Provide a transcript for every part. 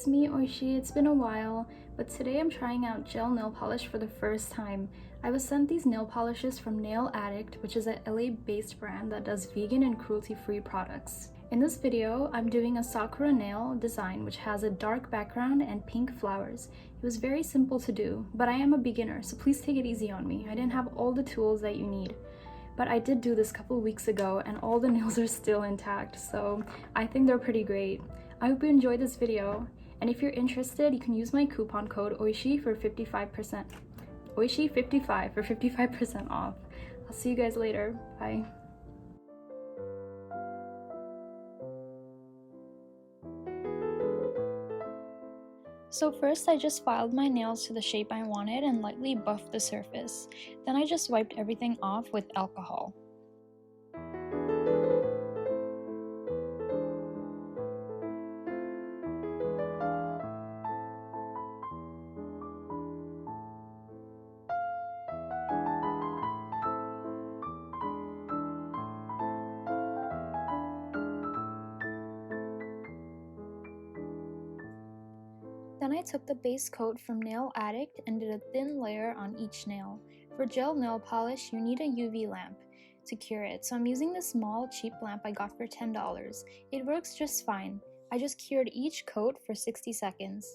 it's me Oishi. It's been a while, but today I'm trying out gel nail polish for the first time. I was sent these nail polishes from Nail Addict, which is a LA-based brand that does vegan and cruelty-free products. In this video, I'm doing a Sakura nail design which has a dark background and pink flowers. It was very simple to do, but I am a beginner, so please take it easy on me. I didn't have all the tools that you need. But I did do this a couple weeks ago and all the nails are still intact, so I think they're pretty great. I hope you enjoyed this video, and if you're interested, you can use my coupon code OISHI for 55%. OISHI55 for 55% off. I'll see you guys later. Bye. So first I just filed my nails to the shape I wanted and lightly buffed the surface. Then I just wiped everything off with alcohol. Then I took the base coat from Nail Addict and did a thin layer on each nail. For gel nail polish, you need a UV lamp to cure it, so I'm using this small, cheap lamp I got for $10. It works just fine. I just cured each coat for 60 seconds.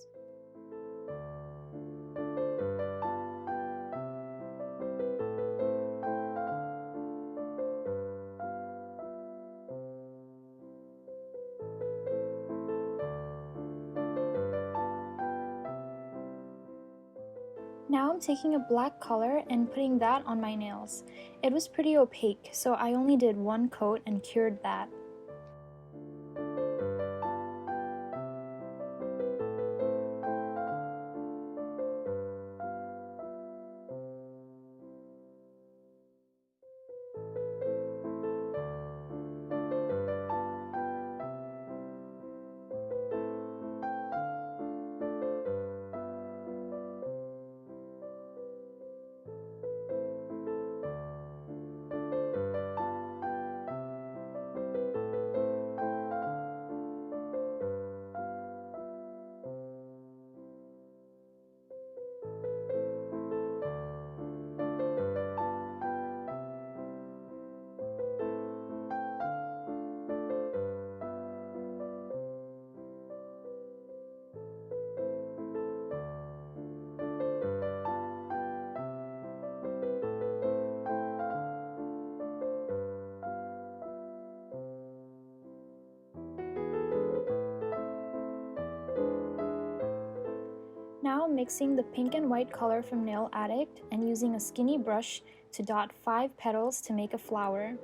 Now I'm taking a black color and putting that on my nails. It was pretty opaque, so I only did one coat and cured that. Now I'm mixing the pink and white color from Nail Addict and using a skinny brush to dot 5 petals to make a flower.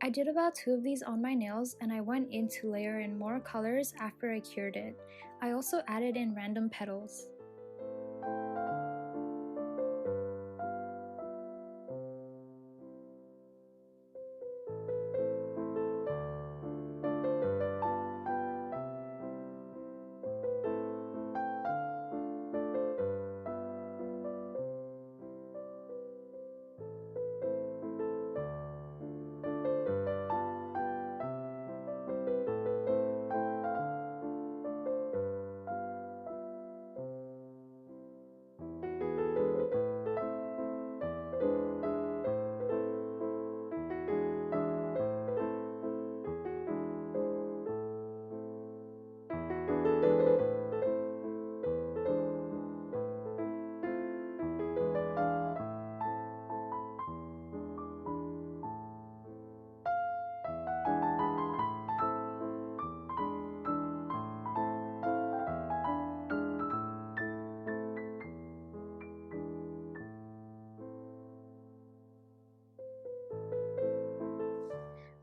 I did about 2 of these on my nails and I went in to layer in more colors after I cured it. I also added in random petals.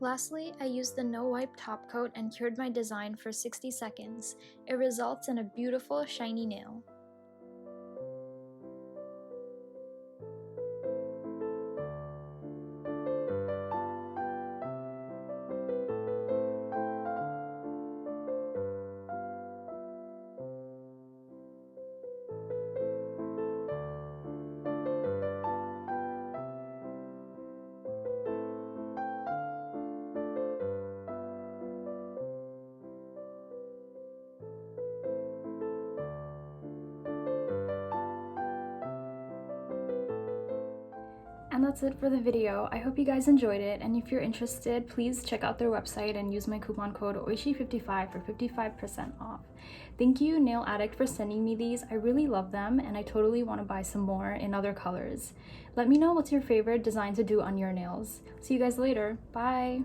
Lastly, I used the no wipe top coat and cured my design for 60 seconds. It results in a beautiful shiny nail. And that's it for the video. I hope you guys enjoyed it, and if you're interested, please check out their website and use my coupon code OISHI55 for 55% off. Thank you, Nail Addict, for sending me these. I really love them, and I totally want to buy some more in other colors. Let me know what's your favorite design to do on your nails. See you guys later. Bye!